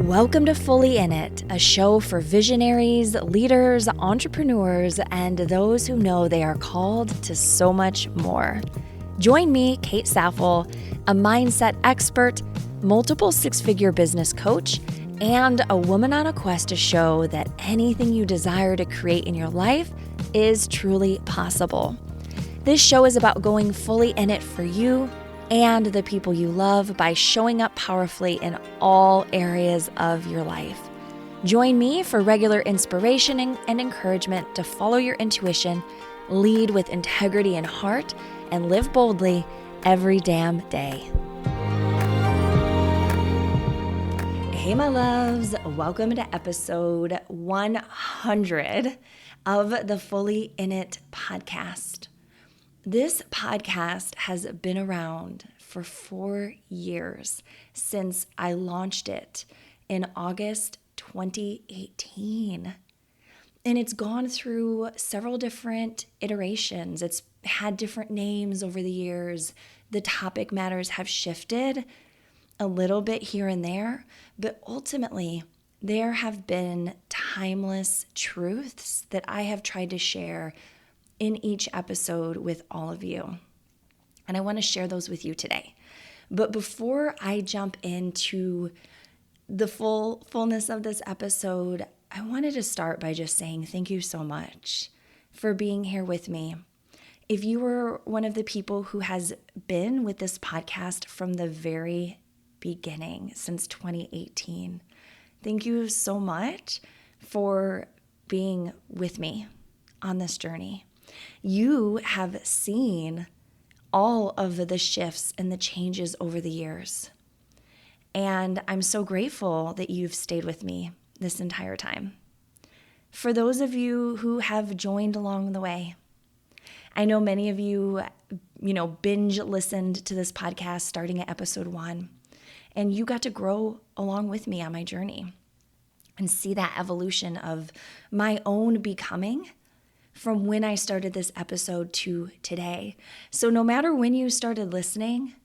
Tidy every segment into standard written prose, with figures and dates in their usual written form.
Welcome to Fully In It, a show for visionaries, leaders, entrepreneurs, and those who know they are called to so much more. Join me, Kate Saffel, a mindset expert, multiple six-figure business coach, and a woman on a quest to show that anything you desire to create in your life is truly possible. This show is about going fully in it for you and the people you love by showing up powerfully in all areas of your life. Join me for regular inspiration and encouragement to follow your intuition, lead with integrity and heart, and live boldly every damn day. Hey, my loves. Welcome to episode 100 of the Fully In It podcast. This podcast has been around for 4 years since I launched it in August 2018. And it's gone through several different iterations. It's had different names over the years. The topic matters have shifted a little bit here and there, but ultimately, there have been timeless truths that I have tried to share in each episode with all of you. And I want to share those with you today. But before I jump into the fullness of this episode, I wanted to start by just saying thank you so much for being here with me. If you were one of the people who has been with this podcast from the very beginning, since 2018, thank you so much for being with me on this journey. You have seen all of the shifts and the changes over the years. And I'm so grateful that you've stayed with me this entire time. For those of you who have joined along the way, I know many of you, binge listened to this podcast starting at episode 1, and you got to grow along with me on my journey and see that evolution of my own becoming from when I started this episode to today. So no matter when you started listening,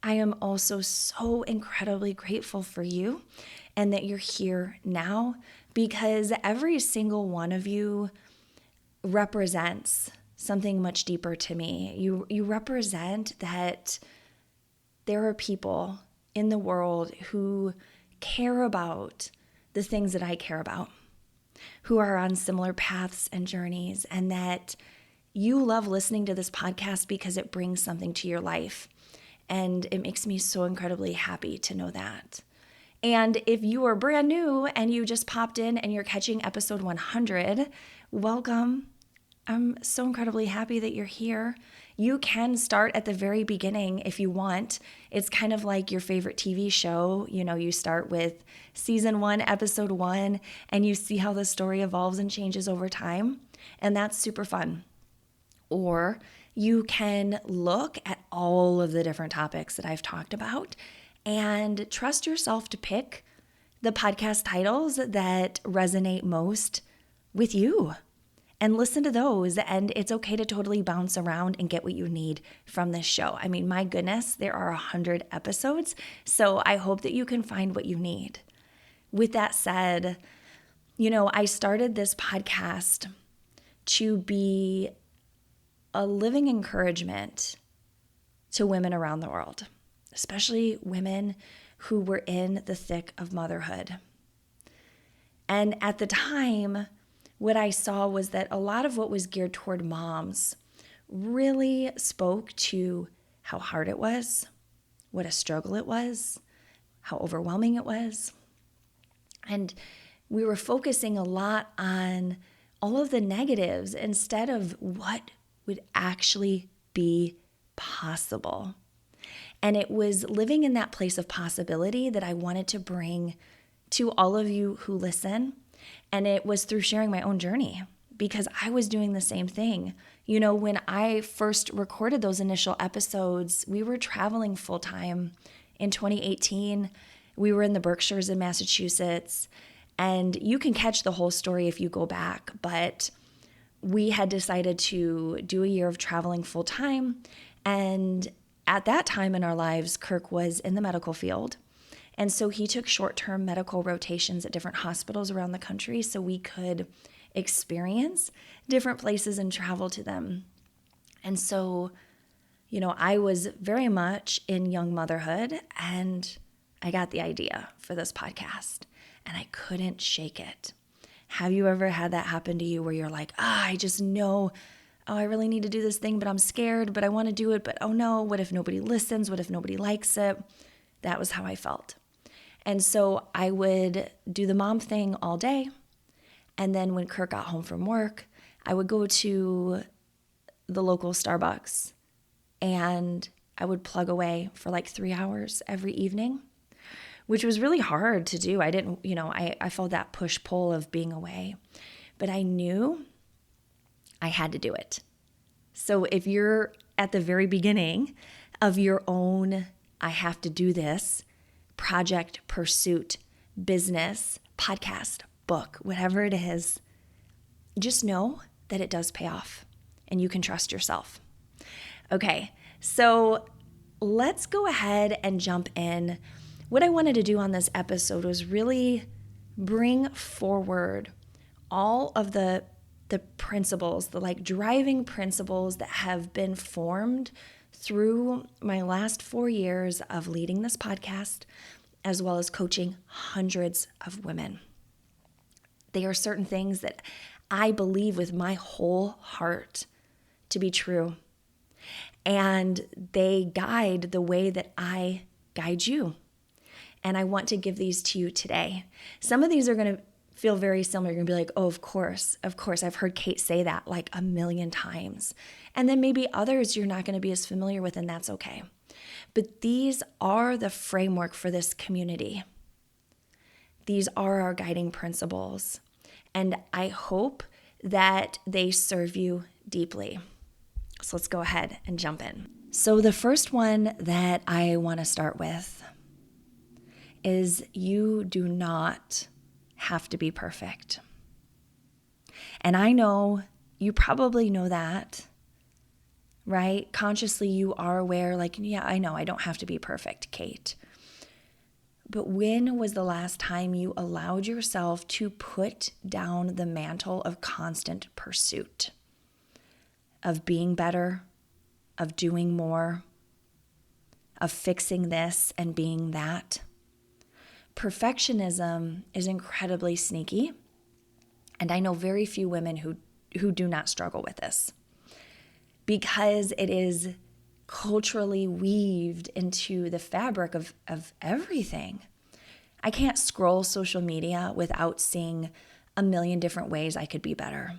I am also so incredibly grateful for you and that you're here now, because every single one of you represents something much deeper to me. You represent that there are people in the world who care about the things that I care about, who are on similar paths and journeys, and that you love listening to this podcast because it brings something to your life. And it makes me so incredibly happy to know that. And if you are brand new and you just popped in and you're catching episode 100, welcome. I'm so incredibly happy that you're here. You can start at the very beginning if you want. It's kind of like your favorite TV show. You start with season 1, episode 1, and you see how the story evolves and changes over time. And that's super fun. Or you can look at all of the different topics that I've talked about and trust yourself to pick the podcast titles that resonate most with you. And listen to those, and it's okay to totally bounce around and get what you need from this show. I mean, my goodness, there are 100 episodes, so I hope that you can find what you need. With that said, I started this podcast to be a living encouragement to women around the world, especially women who were in the thick of motherhood. And at the time, what I saw was that a lot of what was geared toward moms really spoke to how hard it was, what a struggle it was, how overwhelming it was. And we were focusing a lot on all of the negatives instead of what would actually be possible. And it was living in that place of possibility that I wanted to bring to all of you who listen. And it was through sharing my own journey, because I was doing the same thing. When I first recorded those initial episodes, we were traveling full time in 2018. We were in the Berkshires in Massachusetts, and you can catch the whole story if you go back. But we had decided to do a year of traveling full time. And at that time in our lives, Kirk was in the medical field. And so he took short-term medical rotations at different hospitals around the country so we could experience different places and travel to them. And so, I was very much in young motherhood, and I got the idea for this podcast, and I couldn't shake it. Have you ever had that happen to you where you're like, I just know, I really need to do this thing, but I'm scared, but I want to do it, but oh no, what if nobody listens? What if nobody likes it? That was how I felt. And so I would do the mom thing all day. And then when Kirk got home from work, I would go to the local Starbucks and I would plug away for like 3 hours every evening, which was really hard to do. I didn't, I felt that push-pull of being away, but I knew I had to do it. So if you're at the very beginning of your own, I have to do this, project, pursuit, business, podcast, book, whatever it is, just know that it does pay off and you can trust yourself. Okay, so let's go ahead and jump in. What I wanted to do on this episode was really bring forward all of the principles, the driving principles that have been formed through my last 4 years of leading this podcast, as well as coaching hundreds of women. They are certain things that I believe with my whole heart to be true. And they guide the way that I guide you. And I want to give these to you today. Some of these are going to feel very similar. You're going to be like, oh, of course. I've heard Kate say that like a million times. And then maybe others you're not going to be as familiar with, and that's okay. But these are the framework for this community. These are our guiding principles. And I hope that they serve you deeply. So let's go ahead and jump in. So the first one that I want to start with is you do not have to be perfect. And I know you probably know that, right? Consciously, you are aware, yeah, I know I don't have to be perfect, Kate. But when was the last time you allowed yourself to put down the mantle of constant pursuit, of being better, of doing more, of fixing this and being that? Perfectionism is incredibly sneaky, and I know very few women who do not struggle with this because it is culturally weaved into the fabric of everything. I can't scroll social media without seeing a million different ways I could be better,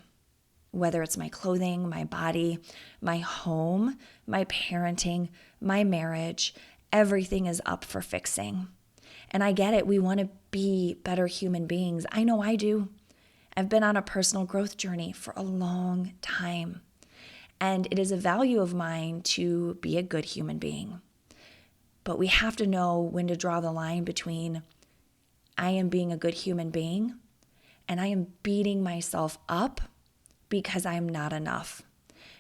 whether it's my clothing, my body, my home, my parenting, my marriage. Everything is up for fixing. And I get it. We want to be better human beings. I know I do. I've been on a personal growth journey for a long time. And it is a value of mine to be a good human being. But we have to know when to draw the line between I am being a good human being and I am beating myself up because I am not enough,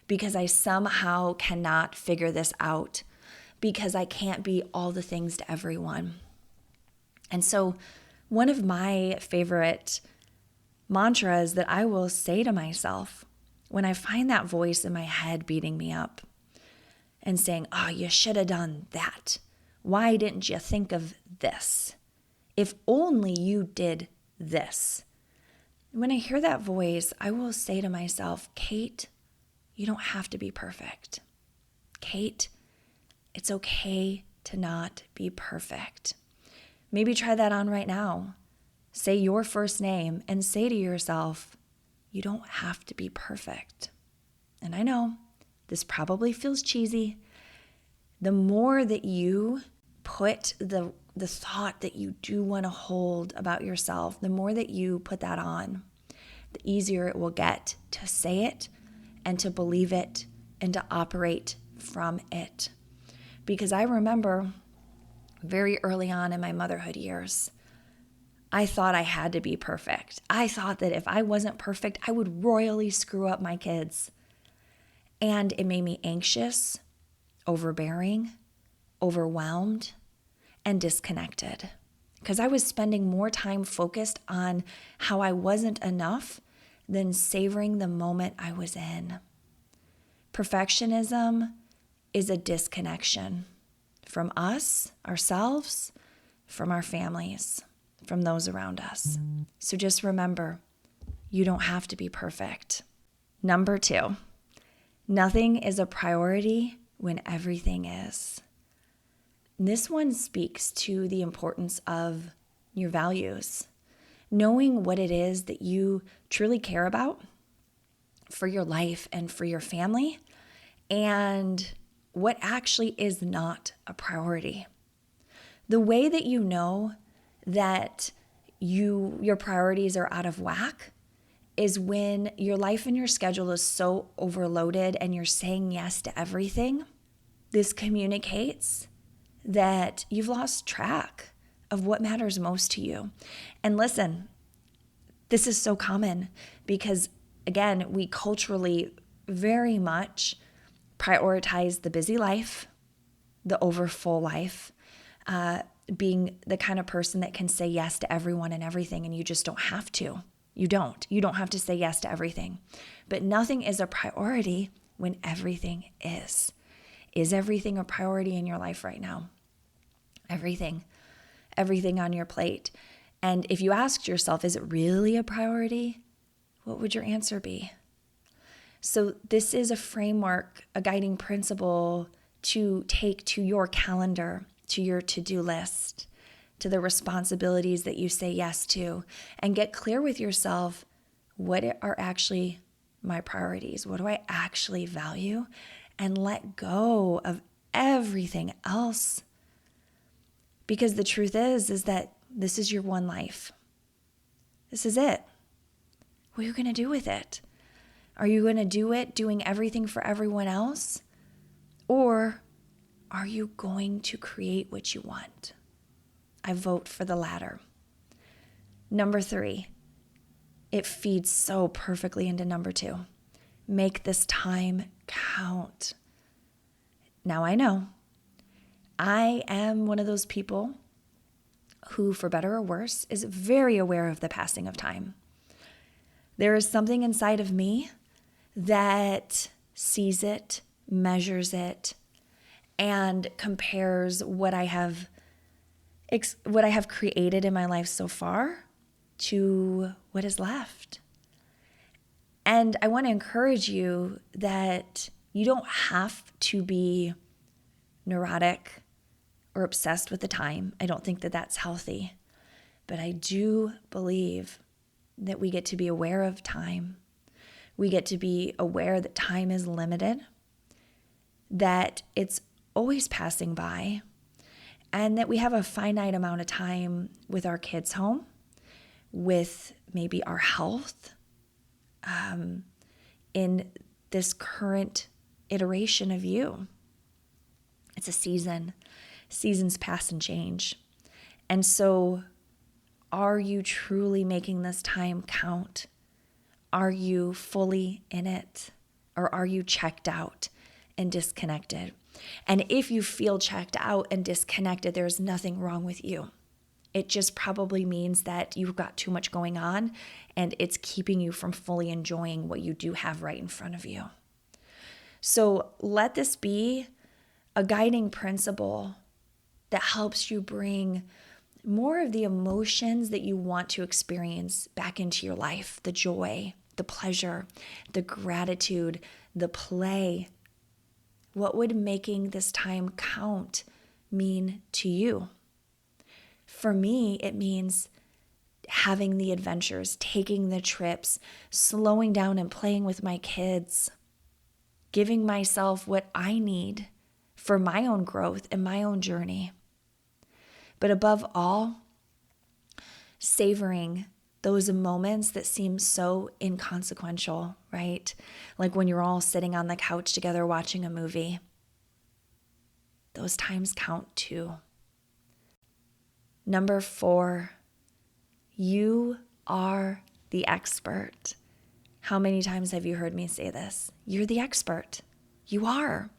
because I somehow cannot figure this out, because I can't be all the things to everyone. And so one of my favorite mantras that I will say to myself when I find that voice in my head beating me up and saying, oh, you should have done that. Why didn't you think of this? If only you did this. When I hear that voice, I will say to myself, Kate, you don't have to be perfect. Kate, it's okay to not be perfect. Maybe try that on right now. Say your first name and say to yourself, you don't have to be perfect. And I know this probably feels cheesy. The more that you put the thought that you do want to hold about yourself, the more that you put that on, the easier it will get to say it and to believe it and to operate from it. Because I remember very early on in my motherhood years, I thought I had to be perfect. I thought that if I wasn't perfect, I would royally screw up my kids. And it made me anxious, overbearing, overwhelmed, and disconnected. because I was spending more time focused on how I wasn't enough than savoring the moment I was in. Perfectionism is a disconnection from us, ourselves, from our families, from those around us. So just remember, you don't have to be perfect. Number 2, nothing is a priority when everything is. This one speaks to the importance of your values, knowing what it is that you truly care about for your life and for your family, and what actually is not a priority. The way that you know that your priorities are out of whack is when your life and your schedule is so overloaded and you're saying yes to everything. This communicates that you've lost track of what matters most to you. And listen, this is so common because, again, we culturally very much prioritize the busy life, the overfull life, being the kind of person that can say yes to everyone and everything, and you just don't have to. You don't have to say yes to everything. But nothing is a priority when everything is. Is everything a priority in your life right now? Everything on your plate. And if you asked yourself, is it really a priority? What would your answer be? So this is a framework, a guiding principle to take to your calendar, to your to-do list, to the responsibilities that you say yes to, and get clear with yourself, what are actually my priorities? What do I actually value? And let go of everything else. Because the truth is that this is your one life. This is it. What are you going to do with it? Are you going to do it doing everything for everyone else? Or are you going to create what you want? I vote for the latter. Number 3, it feeds so perfectly into number 2. Make this time count. Now I know I am one of those people who, for better or worse, is very aware of the passing of time. There is something inside of me that sees it, measures it, and compares what I have created in my life so far to what is left. And I want to encourage you that you don't have to be neurotic or obsessed with the time. I don't think that that's healthy. But I do believe that we get to be aware of time. We get to be aware that time is limited, that it's always passing by, and that we have a finite amount of time with our kids home, with maybe our health, in this current iteration of you. It's a season. Seasons pass and change. And so, are you truly making this time count? Are you fully in it? Or are you checked out and disconnected? And if you feel checked out and disconnected, there's nothing wrong with you. It just probably means that you've got too much going on and it's keeping you from fully enjoying what you do have right in front of you. So let this be a guiding principle that helps you bring more of the emotions that you want to experience back into your life, the joy, the pleasure, the gratitude, the play. What would making this time count mean to you? For me, it means having the adventures, taking the trips, slowing down and playing with my kids, giving myself what I need for my own growth and my own journey. But above all, savoring those moments that seem so inconsequential, right? Like when you're all sitting on the couch together watching a movie. Those times count too. Number 4, you are the expert. How many times have you heard me say this? You're the expert. You are.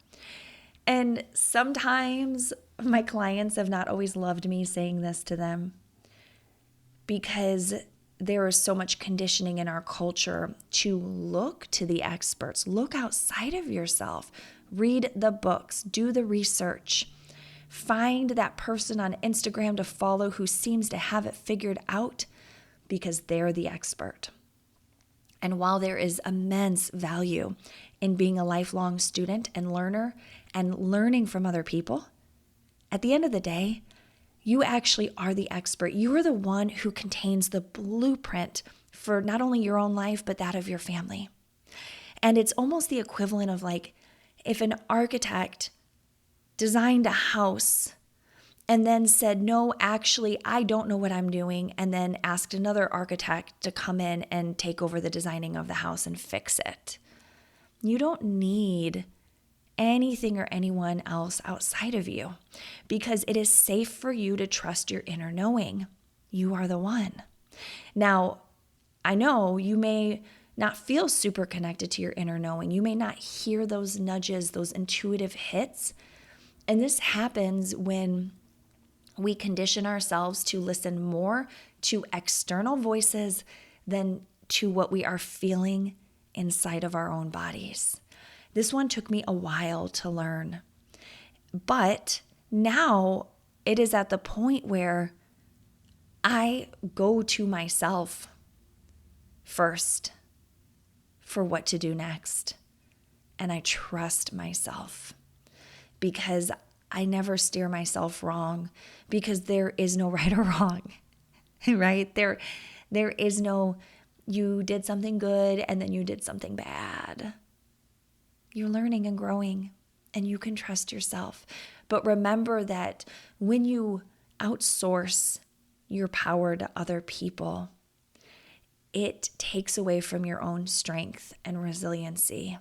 And sometimes my clients have not always loved me saying this to them, because there is so much conditioning in our culture to look to the experts, look outside of yourself, read the books, do the research, find that person on Instagram to follow who seems to have it figured out because they're the expert. And while there is immense value in being a lifelong student and learner and learning from other people, at the end of the day, you actually are the expert. You are the one who contains the blueprint for not only your own life, but that of your family. And it's almost the equivalent of like if an architect designed a house and then said, no, actually, I don't know what I'm doing, and then asked another architect to come in and take over the designing of the house and fix it. You don't need anything or anyone else outside of you because it is safe for you to trust your inner knowing. You are the one. Now, I know you may not feel super connected to your inner knowing. You may not hear those nudges, those intuitive hits. And this happens when we condition ourselves to listen more to external voices than to what we are feeling inside of our own bodies. This one took me a while to learn, but now it is at the point where I go to myself first for what to do next, and I trust myself because I never steer myself wrong because there is no right or wrong, right? There is no you did something good and then you did something bad. You're learning and growing and you can trust yourself. But remember that when you outsource your power to other people, it takes away from your own strength and resiliency.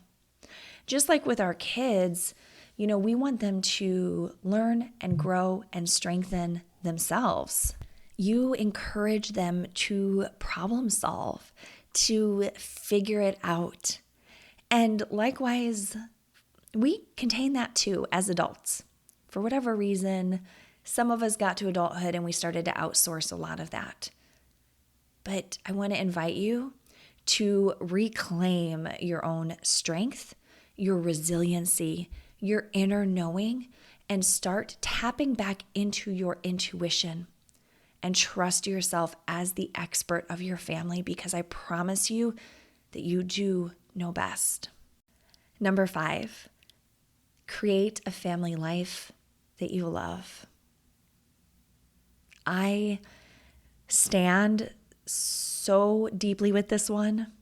Just like with our kids, we want them to learn and grow and strengthen themselves. You encourage them to problem solve, to figure it out. And likewise, we contain that too as adults. For whatever reason, some of us got to adulthood and we started to outsource a lot of that. But I want to invite you to reclaim your own strength, your resiliency, your inner knowing, and start tapping back into your intuition and trust yourself as the expert of your family because I promise you that you do know best. Number 5, create a family life that you love. I stand so deeply with this one.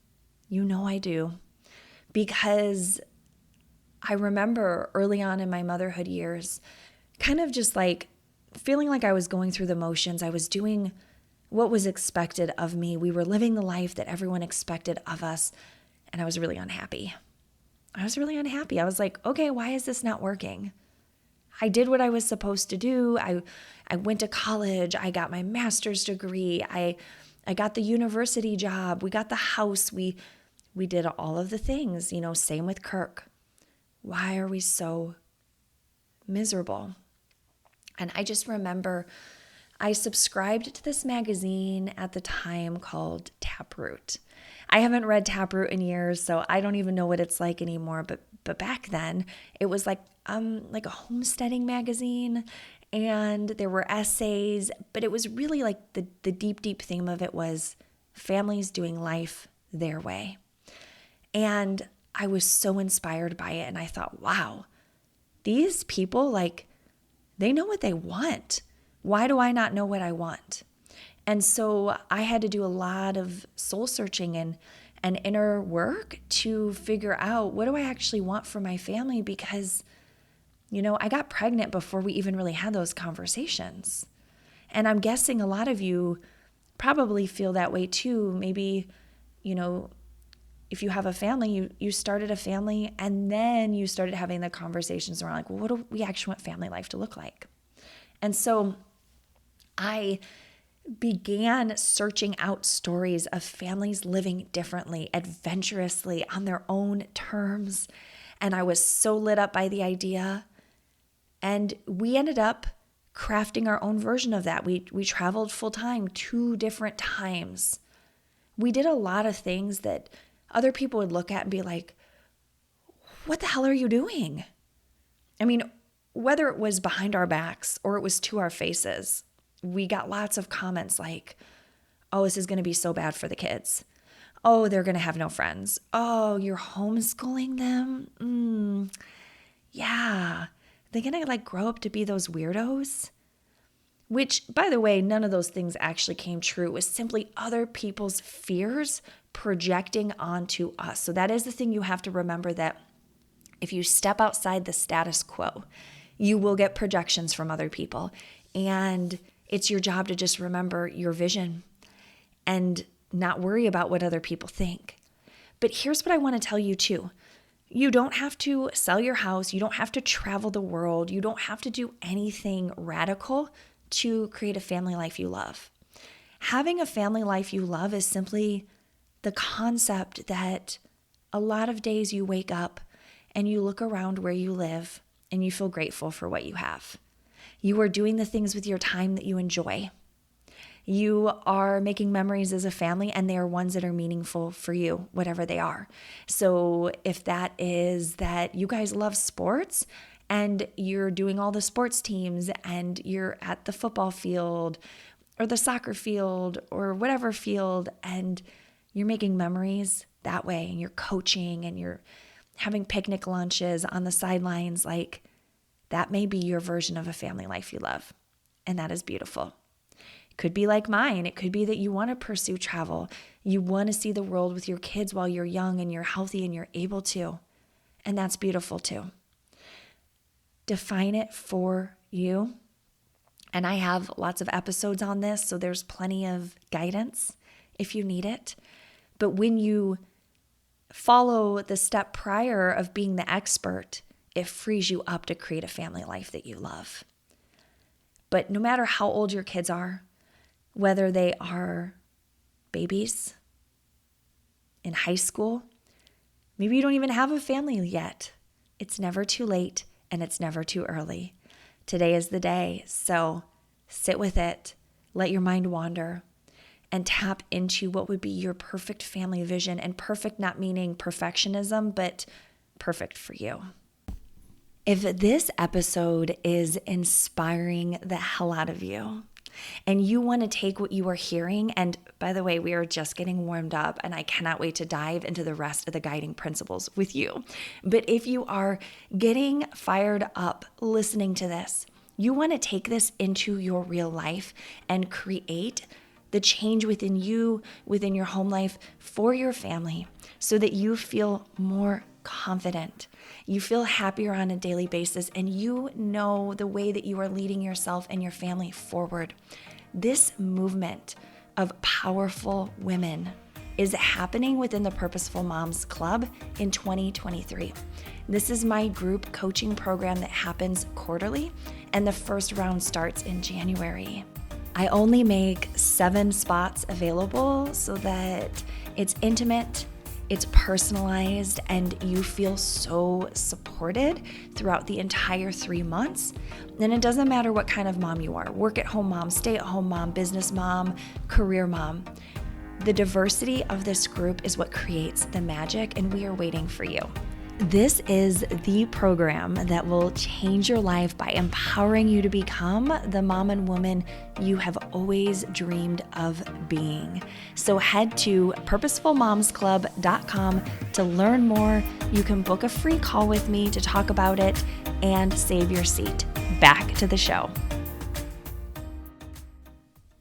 I do. Because I remember early on in my motherhood years, kind of just like feeling like I was going through the motions. I was doing what was expected of me. We were living the life that everyone expected of us. And I was really unhappy. I was like, okay, why is this not working? I did what I was supposed to do. I went to college. I got my master's degree. I got the university job. We got the house. We did all of the things, same with Kirk. Why are we so miserable? And I just remember I subscribed to this magazine at the time called Taproot. I haven't read Taproot in years, so I don't even know what it's like anymore. But back then, it was like a homesteading magazine, and there were essays. But it was really like the deep theme of it was families doing life their way. And I was so inspired by it, and I thought, wow, these people, they know what they want. Why do I not know what I want? And so I had to do a lot of soul searching and inner work to figure out what do I actually want for my family because, I got pregnant before we even really had those conversations. And I'm guessing a lot of you probably feel that way too. Maybe, if you have a family, you started a family and then you started having the conversations around well, what do we actually want family life to look like? And so I began searching out stories of families living differently, adventurously, on their own terms. And I was so lit up by the idea. And we ended up crafting our own version of that. We traveled full time 2 different times. We did a lot of things that other people would look at and be like, what the hell are you doing? I mean, whether it was behind our backs or it was to our faces, we got lots of comments like, oh, this is going to be so bad for the kids. Oh, they're going to have no friends. Oh, you're homeschooling them? Yeah. They're going to grow up to be those weirdos? Which, by the way, none of those things actually came true. It was simply other people's fears projecting onto us. So that is the thing you have to remember, that if you step outside the status quo, you will get projections from other people. And it's your job to just remember your vision and not worry about what other people think. But here's what I want to tell you too. You don't have to sell your house. You don't have to travel the world. You don't have to do anything radical to create a family life you love. Having a family life you love is simply the concept that a lot of days you wake up and you look around where you live and you feel grateful for what you have. You are doing the things with your time that you enjoy. You are making memories as a family, and they are ones that are meaningful for you, whatever they are. So if that is that you guys love sports and you're doing all the sports teams and you're at the football field or the soccer field or whatever field, and you're making memories that way, and you're coaching and you're having picnic lunches on the sidelines, that may be your version of a family life you love. And that is beautiful. Could be like mine. It could be that you want to pursue travel. You want to see the world with your kids while you're young and you're healthy and you're able to. And that's beautiful too. Define it for you. And I have lots of episodes on this, so there's plenty of guidance if you need it. But when you follow the step prior of being the expert, it frees you up to create a family life that you love. But no matter how old your kids are, whether they are babies in high school, maybe you don't even have a family yet. It's never too late and it's never too early. Today is the day. So sit with it, let your mind wander, and tap into what would be your perfect family vision. And perfect not meaning perfectionism, but perfect for you. If this episode is inspiring the hell out of you, and you want to take what you are hearing, and by the way, we are just getting warmed up and I cannot wait to dive into the rest of the guiding principles with you. But if you are getting fired up listening to this, you want to take this into your real life and create the change within you, within your home life, for your family, so that you feel more confident. You feel happier on a daily basis, and you know the way that you are leading yourself and your family forward. This movement of powerful women is happening within the Purposeful Moms Club in 2023. This is my group coaching program that happens quarterly, and the first round starts in January. I only make 7 spots available so that it's intimate, it's personalized, and you feel so supported throughout the entire 3 months. And it doesn't matter what kind of mom you are, work-at-home mom, stay-at-home mom, business mom, career mom. The diversity of this group is what creates the magic, and we are waiting for you. This is the program that will change your life by empowering you to become the mom and woman you have always dreamed of being. So head to purposefulmomsclub.com to learn more. You can book a free call with me to talk about it and save your seat. Back to the show.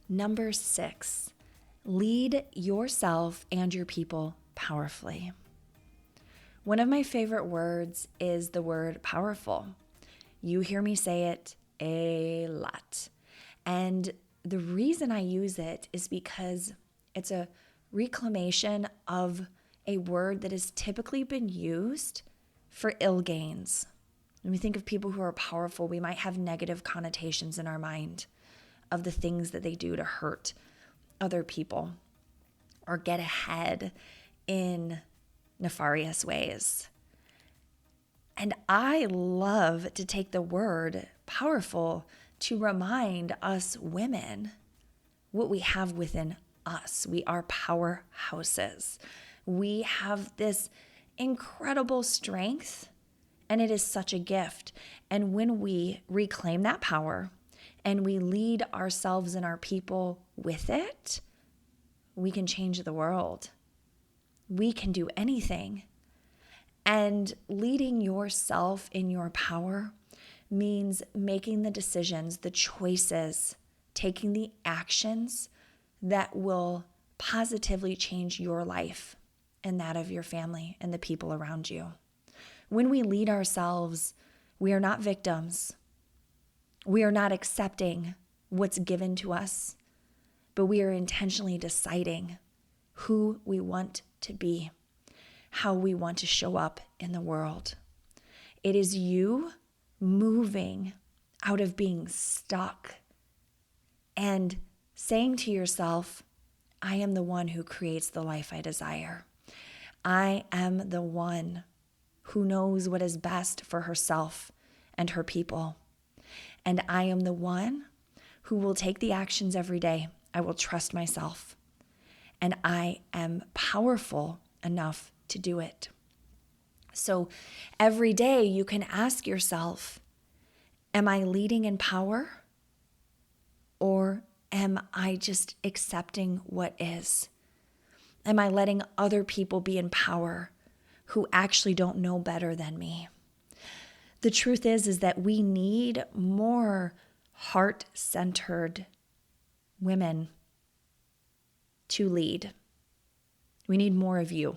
Number 6, lead yourself and your people powerfully. One of my favorite words is the word powerful. You hear me say it a lot. And the reason I use it is because it's a reclamation of a word that has typically been used for ill gains. When we think of people who are powerful, we might have negative connotations in our mind of the things that they do to hurt other people or get ahead in nefarious ways. And I love to take the word powerful to remind us women what we have within us. We are powerhouses. We have this incredible strength, and it is such a gift. And when we reclaim that power and we lead ourselves and our people with it, we can change the world. We can do anything. And leading yourself in your power means making the decisions, the choices, taking the actions that will positively change your life and that of your family and the people around you. When we lead ourselves, we are not victims. We are not accepting what's given to us, but we are intentionally deciding who we want to be, how we want to show up in the world. It is you moving out of being stuck and saying to yourself, I am the one who creates the life I desire. I am the one who knows what is best for herself and her people. And I am the one who will take the actions every day. I will trust myself. And I am powerful enough to do it. So every day you can ask yourself, am I leading in power? Or am I just accepting what is? Am I letting other people be in power who actually don't know better than me? The truth is that we need more heart-centered women to lead. We need more of you.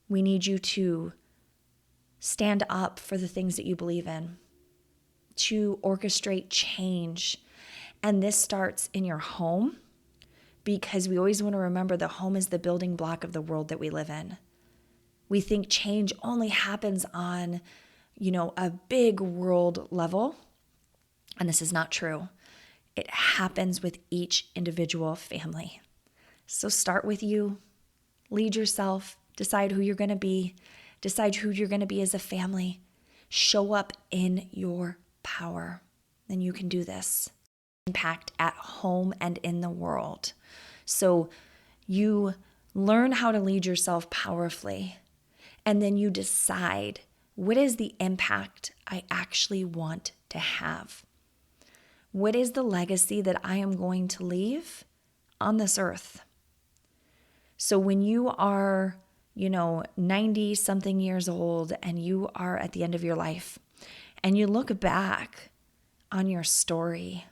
We need you to stand up for the things that you believe in, to orchestrate change. And this starts in your home, because we always want to remember the home is the building block of the world that we live in. We think change only happens on, a big world level. And this is not true. It happens with each individual family. So start with you, lead yourself, decide who you're going to be, decide who you're going to be as a family. Show up in your power. Then you can do this. Impact at home and in the world. So you learn how to lead yourself powerfully, and then you decide, what is the impact I actually want to have? What is the legacy that I am going to leave on this earth? So when you are, 90 something years old and you are at the end of your life and you look back on your story,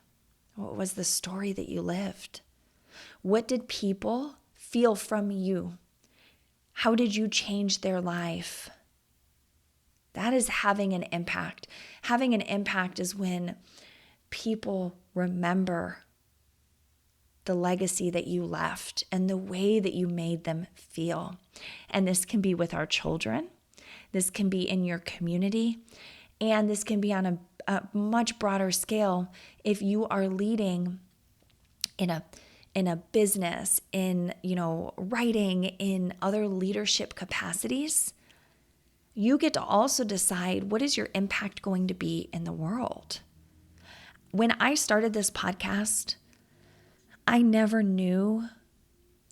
what was the story that you lived? What did people feel from you? How did you change their life? That is having an impact. Having an impact is when people remember the legacy that you left and the way that you made them feel. And this can be with our children. This can be in your community. And this can be on a much broader scale if you are leading in a business, in writing, in other leadership capacities. You get to also decide, what is your impact going to be in the world? When I started this podcast, I never knew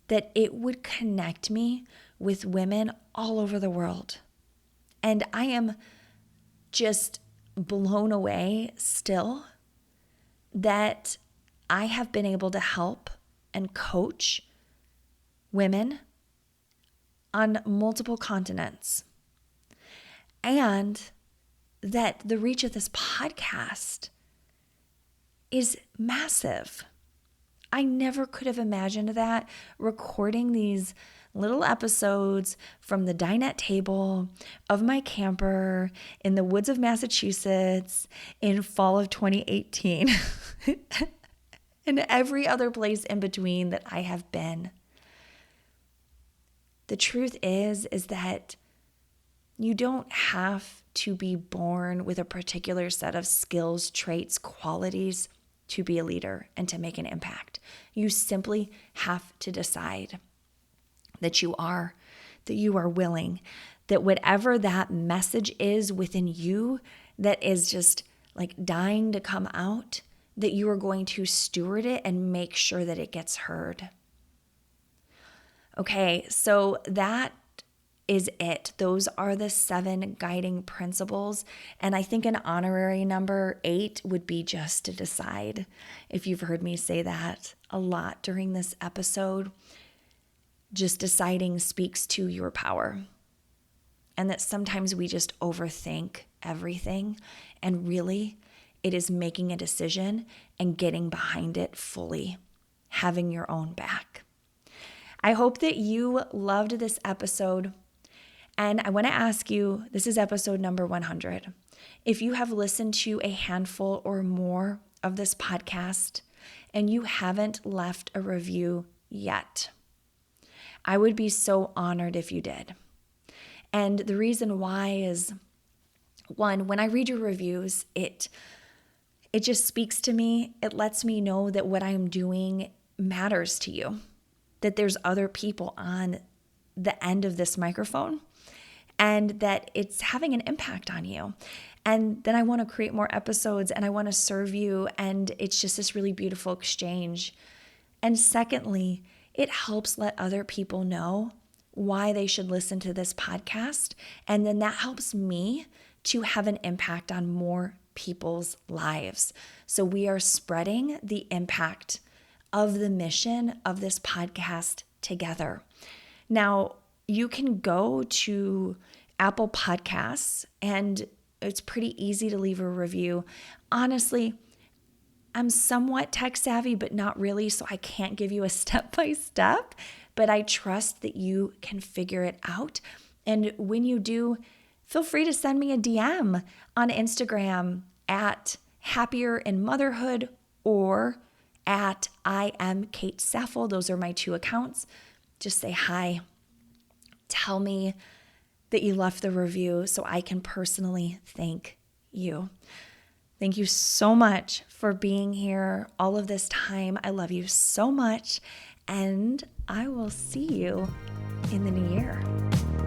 that it would connect me with women all over the world. And I am just blown away still that I have been able to help and coach women on multiple continents. And that the reach of this podcast is massive. I never could have imagined that, recording these little episodes from the dinette table of my camper in the woods of Massachusetts in fall of 2018 and every other place in between that I have been. The truth is that you don't have to be born with a particular set of skills, traits, qualities to be a leader and to make an impact. You simply have to decide that you are willing, that whatever that message is within you that is just like dying to come out, that you are going to steward it and make sure that it gets heard. Okay, so that is it. Those are the 7 guiding principles. And I think an honorary number 8 would be just to decide. If you've heard me say that a lot during this episode, just deciding speaks to your power. And that sometimes we just overthink everything. And really, it is making a decision and getting behind it fully, having your own back. I hope that you loved this episode. And I want to ask you, this is episode number 100. If you have listened to a handful or more of this podcast and you haven't left a review yet, I would be so honored if you did. And the reason why is, one, when I read your reviews, it just speaks to me. It lets me know that what I'm doing matters to you, that there's other people on the end of this microphone, and that it's having an impact on you. And then I want to create more episodes and I want to serve you. And it's just this really beautiful exchange. And secondly, it helps let other people know why they should listen to this podcast. And then that helps me to have an impact on more people's lives. So we are spreading the impact of the mission of this podcast together. Now, you can go to Apple Podcasts and it's pretty easy to leave a review. Honestly, I'm somewhat tech savvy, but not really, so I can't give you a step-by-step, but I trust that you can figure it out. And when you do, feel free to send me a DM on Instagram at Happier in Motherhood or at I am Kate Saffel. Those are my 2 accounts. Just say hi. Tell me that you left the review so I can personally thank you. Thank you so much for being here all of this time. I love you so much, and I will see you in the new year.